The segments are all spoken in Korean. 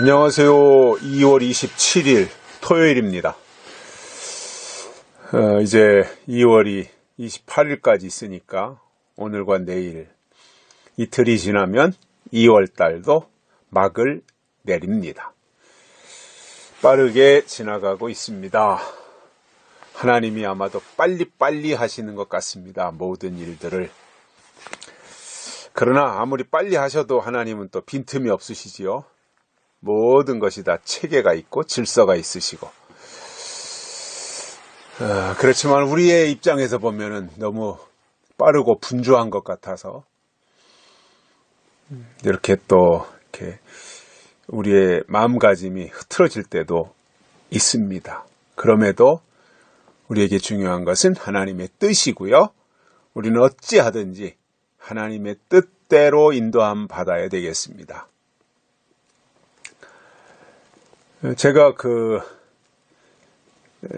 안녕하세요. 2월 27일 토요일입니다. 이제 2월이 28일까지 있으니까 오늘과 내일 이틀이 지나면 2월 달도 막을 내립니다. 빠르게 지나가고 있습니다. 하나님이 아마도 빨리빨리 하시는 것 같습니다. 모든 일들을. 그러나 아무리 빨리 하셔도 하나님은 또 빈틈이 없으시지요. 모든 것이 다 체계가 있고 질서가 있으시고, 그렇지만 우리의 입장에서 보면은 너무 빠르고 분주한 것 같아서 이렇게 또 이렇게 우리의 마음가짐이 흐트러질 때도 있습니다. 그럼에도 우리에게 중요한 것은 하나님의 뜻이고요. 우리는 어찌하든지 하나님의 뜻대로 인도함 받아야 되겠습니다. 제가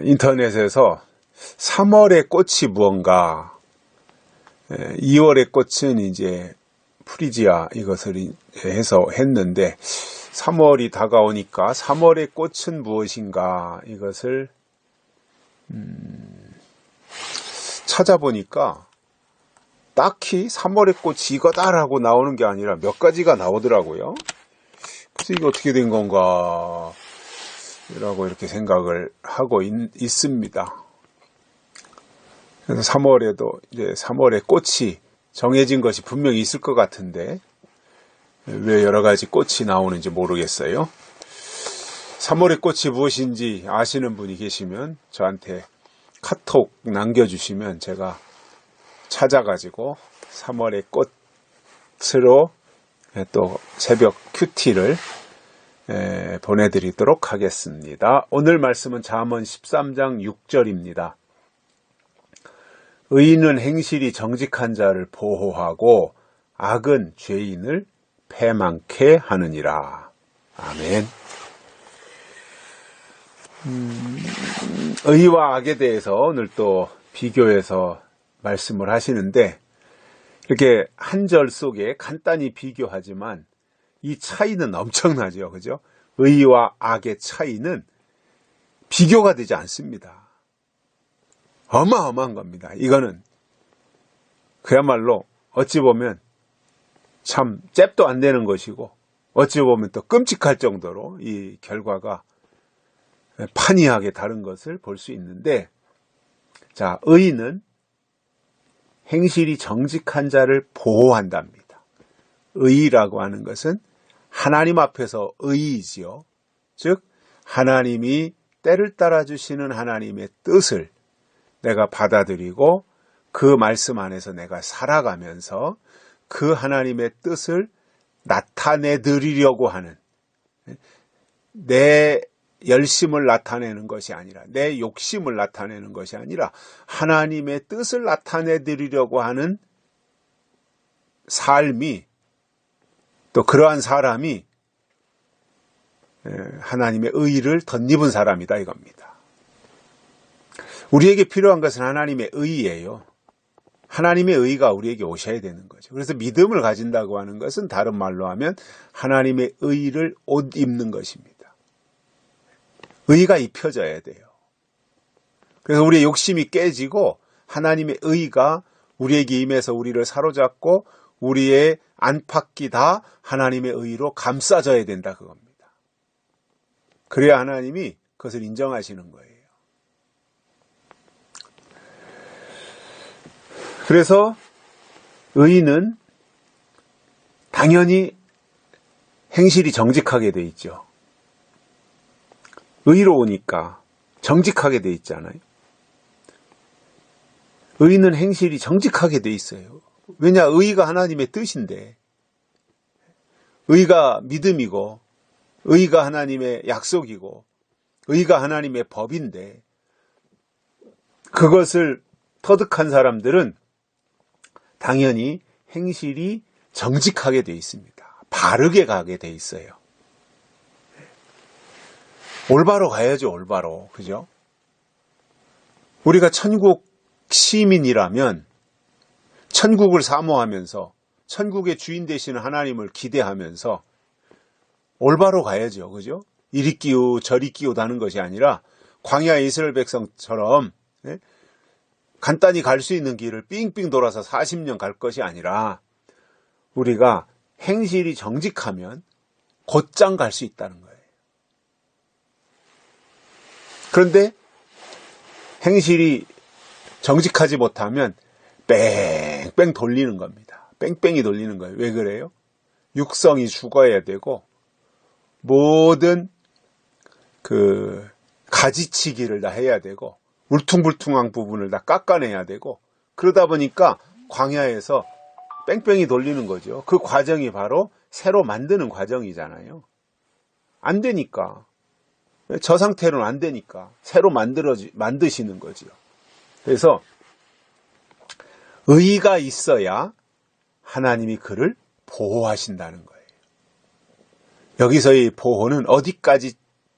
인터넷에서 3월의 꽃이 무언가, 2월의 꽃은 이제 프리지아 이것을 했는데 3월이 다가오니까 3월의 꽃은 무엇인가 이것을 찾아보니까 딱히 3월의 꽃이 이거다라고 나오는 게 아니라 몇 가지가 나오더라고요. 그래서 이게 어떻게 된 건가 라고 이렇게 생각을 하고 있습니다. 그래서 3월에도 이제 3월의 꽃이 정해진 것이 분명히 있을 것 같은데 왜 여러 가지 꽃이 나오는지 모르겠어요. 3월의 꽃이 무엇인지 아시는 분이 계시면 저한테 카톡 남겨주시면 제가 찾아가지고 3월의 꽃으로 또 새벽 큐티를 보내드리도록 하겠습니다. 오늘 말씀은 잠언 13장 6절입니다. 의인은 행실이 정직한 자를 보호하고 악은 죄인을 패망케 하느니라. 아멘. 의와 악에 대해서 오늘 또 비교해서 말씀을 하시는데 이렇게 한 절 속에 간단히 비교하지만 이 차이는 엄청나죠. 그죠? 의와 악의 차이는 비교가 되지 않습니다. 어마어마한 겁니다. 이거는 그야말로 어찌 보면 참 잽도 안 되는 것이고 어찌 보면 또 끔찍할 정도로 이 결과가 판이하게 다른 것을 볼 수 있는데, 자, 의는 행실이 정직한 자를 보호한답니다. 의라고 하는 것은 하나님 앞에서 의이지요. 즉 하나님이 때를 따라 주시는 하나님의 뜻을 내가 받아들이고 그 말씀 안에서 내가 살아가면서 그 하나님의 뜻을 나타내드리려고 하는, 내 열심을 나타내는 것이 아니라 내 욕심을 나타내는 것이 아니라 하나님의 뜻을 나타내드리려고 하는 삶이, 또 그러한 사람이 하나님의 의를 덧입은 사람이다 이겁니다. 우리에게 필요한 것은 하나님의 의예요. 하나님의 의가 우리에게 오셔야 되는 거죠. 그래서 믿음을 가진다고 하는 것은 다른 말로 하면 하나님의 의를 옷 입는 것입니다. 의가 입혀져야 돼요. 그래서 우리의 욕심이 깨지고 하나님의 의가 우리에게 임해서 우리를 사로잡고 우리의 안팎이 다 하나님의 의로 감싸져야 된다 그겁니다. 그래야 하나님이 그것을 인정하시는 거예요. 그래서 의인은 당연히 행실이 정직하게 돼 있죠. 의로우니까 정직하게 돼 있잖아요. 의인은 행실이 정직하게 돼 있어요. 왜냐, 의가 하나님의 뜻인데, 의가 믿음이고 의가 하나님의 약속이고 의가 하나님의 법인데, 그것을 터득한 사람들은 당연히 행실이 정직하게 돼 있습니다. 바르게 가게 돼 있어요. 올바로 가야죠, 올바로. 그죠? 우리가 천국 시민이라면 천국을 사모하면서 천국의 주인 되시는 하나님을 기대하면서 올바로 가야죠. 그죠? 이리 끼우 저리 끼우다는 것이 아니라 광야 이스라엘 백성처럼 간단히 갈 수 있는 길을 삥삥 돌아서 40년 갈 것이 아니라 우리가 행실이 정직하면 곧장 갈 수 있다는 거예요. 그런데 행실이 정직하지 못하면 뺑뺑 돌리는 겁니다. 뺑뺑이 돌리는 거예요. 왜 그래요? 육성이 죽어야 되고 모든 그 가지치기를 다 해야 되고 울퉁불퉁한 부분을 다 깎아내야 되고 그러다 보니까 광야에서 뺑뺑이 돌리는 거죠. 그 과정이 바로 새로 만드는 과정이잖아요. 안 되니까. 저 상태로는 안 되니까 새로 만드시는 거죠. 그래서 의의가 있어야 하나님이 그를 보호하신다는 거예요. 여기서의 보호는 어디까지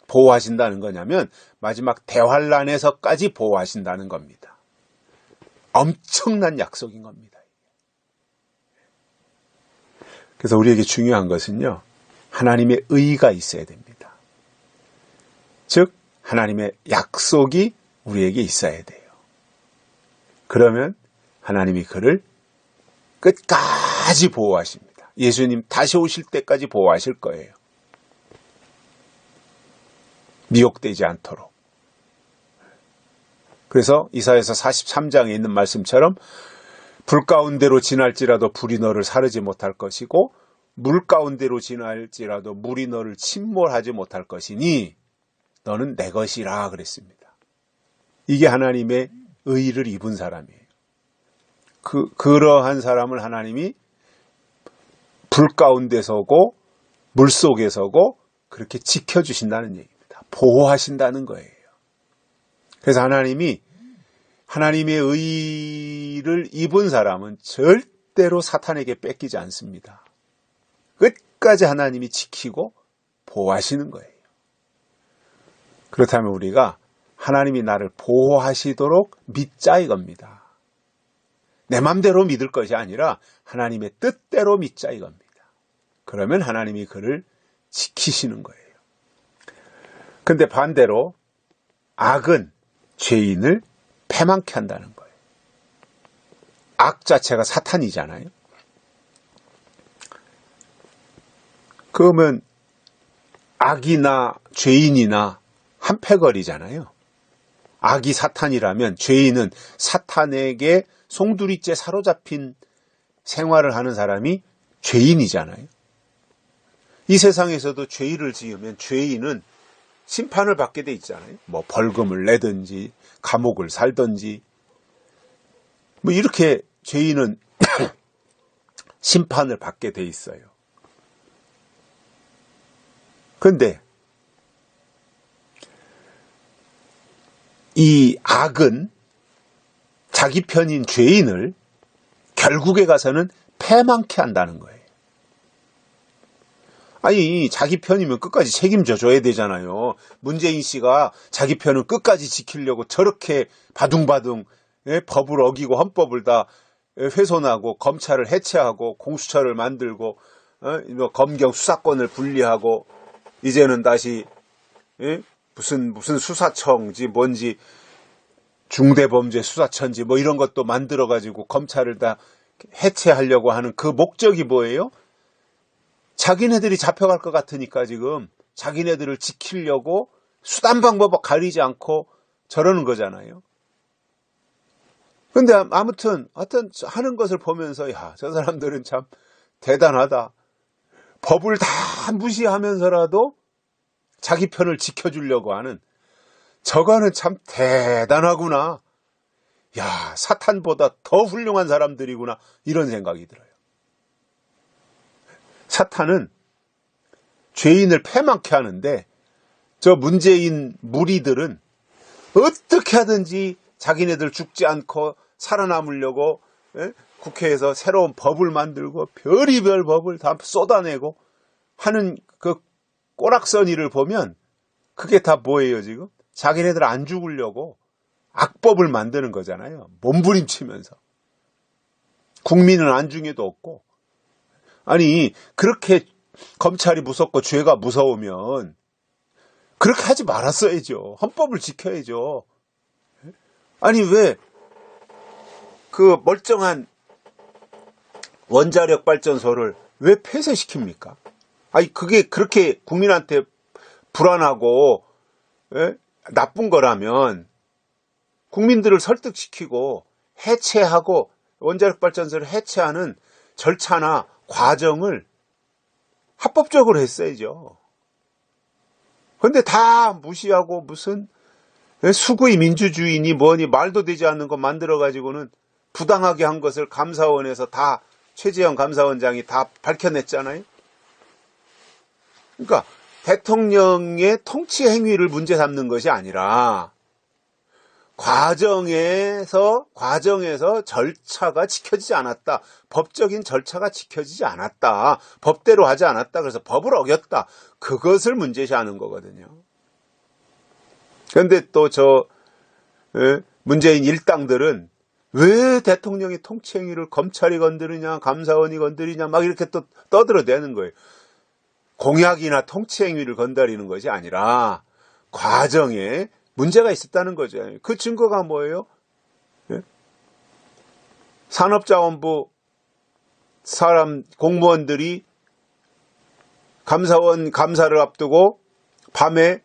보호하신다는 거냐면 마지막 대환란에서까지 보호하신다는 겁니다. 엄청난 약속인 겁니다. 그래서 우리에게 중요한 것은요, 하나님의 의의가 있어야 됩니다. 즉 하나님의 약속이 우리에게 있어야 돼요. 그러면 하나님이 그를 끝까지 보호하십니다. 예수님 다시 오실 때까지 보호하실 거예요. 미혹되지 않도록. 그래서 이사야서 43장에 있는 말씀처럼 불 가운데로 지날지라도 불이 너를 사르지 못할 것이고 물 가운데로 지날지라도 물이 너를 침몰하지 못할 것이니 너는 내 것이라 그랬습니다. 이게 하나님의 의의를 입은 사람이에요. 그러한 사람을 하나님이 불 가운데 서고 물 속에 서고 그렇게 지켜주신다는 얘기입니다. 보호하신다는 거예요. 그래서 하나님이 하나님의 의의를 입은 사람은 절대로 사탄에게 뺏기지 않습니다. 끝까지 하나님이 지키고 보호하시는 거예요. 그렇다면 우리가 하나님이 나를 보호하시도록 믿자 이겁니다. 내 맘대로 믿을 것이 아니라 하나님의 뜻대로 믿자 이겁니다. 그러면 하나님이 그를 지키시는 거예요. 근데 반대로 악은 죄인을 패망케 한다는 거예요. 악 자체가 사탄이잖아요. 그러면 악이나 죄인이나 한패거리잖아요. 악이 사탄이라면 죄인은 사탄에게 송두리째 사로잡힌 생활을 하는 사람이 죄인이잖아요. 이 세상에서도 죄를 지으면 죄인은 심판을 받게 돼 있잖아요. 뭐 벌금을 내든지 감옥을 살든지 뭐 이렇게 죄인은 심판을 받게 돼 있어요. 그런데 이 악은 자기 편인 죄인을 결국에 가서는 패망케 한다는 거예요. 아니 자기 편이면 끝까지 책임져 줘야 되잖아요. 문재인 씨가 자기 편은 끝까지 지키려고 저렇게 바둥바둥 법을 어기고 헌법을 다 훼손하고 검찰을 해체하고 공수처를 만들고 검경 수사권을 분리하고 이제는 다시 무슨 수사청지 뭔지 중대범죄수사처인지 뭐 이런 것도 만들어가지고 검찰을 다 해체하려고 하는 그 목적이 뭐예요? 자기네들이 잡혀갈 것 같으니까 지금 자기네들을 지키려고 수단 방법 가리지 않고 저러는 거잖아요. 근데 아무튼 하여튼 하는 것을 보면서 야, 저 사람들은 참 대단하다. 법을 다 무시하면서라도 자기 편을 지켜주려고 하는 저거는 참 대단하구나. 야, 사탄보다 더 훌륭한 사람들이구나. 이런 생각이 들어요. 사탄은 죄인을 패망케 하는데 저 문재인 무리들은 어떻게 하든지 자기네들 죽지 않고 살아남으려고 국회에서 새로운 법을 만들고 별의별 법을 다 쏟아내고 하는 그 꼬락서니를 보면 그게 다 뭐예요 지금? 자기네들 안 죽으려고 악법을 만드는 거잖아요. 몸부림치면서. 국민은 안중에도 없고. 아니 그렇게 검찰이 무섭고 죄가 무서우면 그렇게 하지 말았어야죠. 헌법을 지켜야죠. 아니 왜 그 멀쩡한 원자력 발전소를 왜 폐쇄시킵니까? 아니 그게 그렇게 국민한테 불안하고 나쁜 거라면 국민들을 설득시키고 해체하고 원자력 발전소를 해체하는 절차나 과정을 합법적으로 했어야죠. 그런데 다 무시하고 무슨 수구의 민주주의니 뭐니 말도 되지 않는 거 만들어가지고는 부당하게 한 것을 감사원에서 다 최재형 감사원장이 다 밝혀냈잖아요. 그러니까 대통령의 통치 행위를 문제 삼는 것이 아니라 과정에서 절차가 지켜지지 않았다. 법적인 절차가 지켜지지 않았다. 법대로 하지 않았다. 그래서 법을 어겼다. 그것을 문제시하는 거거든요. 그런데 또 문재인 일당들은 왜 대통령의 통치 행위를 검찰이 건드리냐, 감사원이 건드리냐, 막 이렇게 또 떠들어대는 거예요. 공약이나 통치 행위를 건드리는 것이 아니라 과정에 문제가 있었다는 거죠. 그 증거가 뭐예요? 산업자원부 공무원들이 감사원 감사를 앞두고 밤에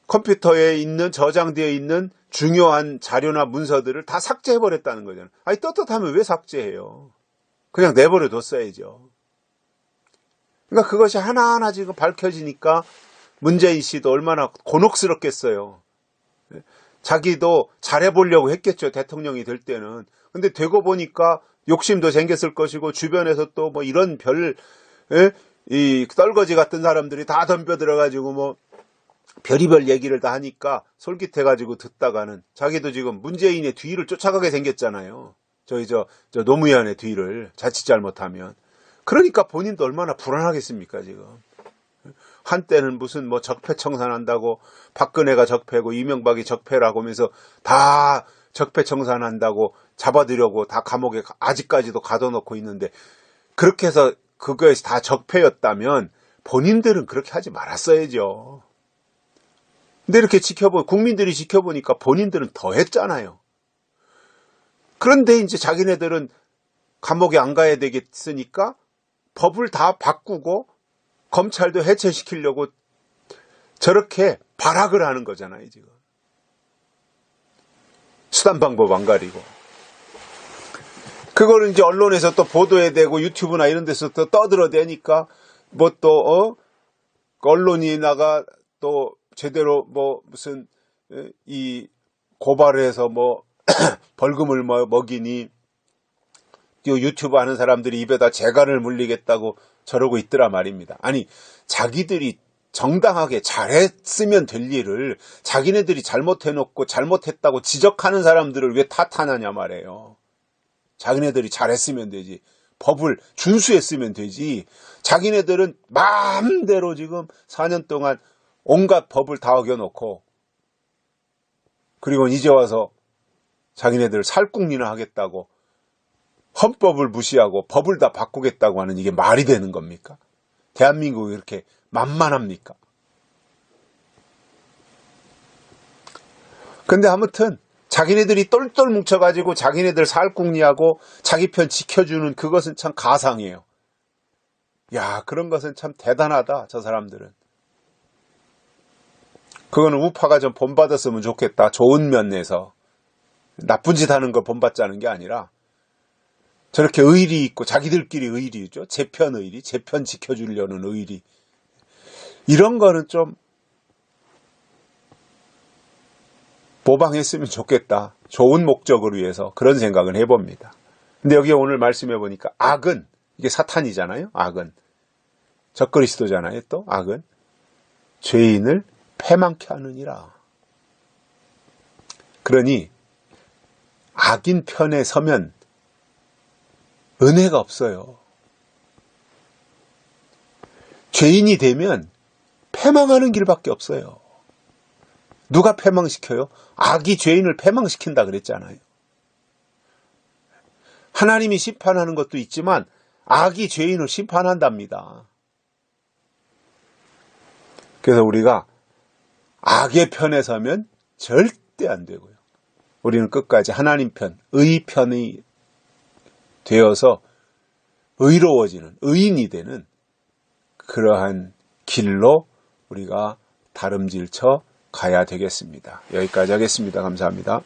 컴퓨터에 있는 저장되어 있는 중요한 자료나 문서들을 다 삭제해버렸다는 거잖아요. 아니 떳떳하면 왜 삭제해요? 그냥 내버려 뒀어야죠. 그러니까 그것이 하나하나 지금 밝혀지니까 문재인 씨도 얼마나 곤혹스럽겠어요. 자기도 잘해보려고 했겠죠. 대통령이 될 때는. 근데 되고 보니까 욕심도 생겼을 것이고 주변에서 또 뭐 이런 이 떨거지 같은 사람들이 다 덤벼들어가지고 뭐 별의별 얘기를 다 하니까 솔깃해가지고 듣다가는 자기도 지금 문재인의 뒤를 쫓아가게 생겼잖아요. 저 노무현의 뒤를 자칫 잘못하면. 그러니까 본인도 얼마나 불안하겠습니까 지금. 한때는 무슨 뭐 적폐청산한다고 박근혜가 적폐고 이명박이 적폐라고 하면서 다 적폐청산한다고 잡아들려고 다 감옥에 아직까지도 가둬놓고 있는데 그렇게 해서 그거에서 다 적폐였다면 본인들은 그렇게 하지 말았어야죠. 근데 이렇게 국민들이 지켜보니까 본인들은 더 했잖아요. 그런데 이제 자기네들은 감옥에 안 가야 되겠으니까 법을 다 바꾸고 검찰도 해체시키려고 저렇게 발악을 하는 거잖아요, 지금. 수단 방법 안 가리고. 그거를 이제 언론에서 또 보도해야 되고 유튜브나 이런 데서 또 떠들어대니까 뭐 또 언론이나가 또 제대로 뭐 무슨 이 고발을 해서 뭐 벌금을 먹이니 유튜브 하는 사람들이 입에다 재갈을 물리겠다고 저러고 있더라 말입니다. 아니 자기들이 정당하게 잘했으면 될 일을 자기네들이 잘못해놓고 잘못했다고 지적하는 사람들을 왜 탓하느냐 말이에요. 자기네들이 잘했으면 되지. 법을 준수했으면 되지. 자기네들은 마음대로 지금 4년 동안 온갖 법을 다 어겨놓고 그리고 이제 와서 자기네들 살궁리나 하겠다고 헌법을 무시하고 법을 다 바꾸겠다고 하는 이게 말이 되는 겁니까? 대한민국이 이렇게 만만합니까? 근데 아무튼 자기네들이 똘똘 뭉쳐가지고 자기네들 살궁리하고 자기 편 지켜주는 그것은 참 가상이에요. 야, 그런 것은 참 대단하다, 저 사람들은. 그거는 우파가 좀 본받았으면 좋겠다. 좋은 면에서. 나쁜 짓 하는 걸 본받자는 게 아니라 저렇게 의리 있고 자기들끼리 의리죠. 제 편 의리, 제 편 지켜주려는 의리. 이런 거는 좀 모방했으면 좋겠다. 좋은 목적을 위해서 그런 생각을 해봅니다. 근데 여기 오늘 말씀해 보니까 악은 이게 사탄이잖아요. 악은 적그리스도잖아요. 또 악은 죄인을 패망케 하느니라. 그러니 악인 편에 서면 은혜가 없어요. 죄인이 되면 패망하는 길밖에 없어요. 누가 패망시켜요? 악이 죄인을 패망시킨다 그랬잖아요. 하나님이 심판하는 것도 있지만 악이 죄인을 심판한답니다. 그래서 우리가 악의 편에 서면 절대 안 되고요. 우리는 끝까지 하나님 편, 의 편이 되어서 의로워지는, 의인이 되는 그러한 길로 우리가 다름질쳐 가야 되겠습니다. 여기까지 하겠습니다. 감사합니다.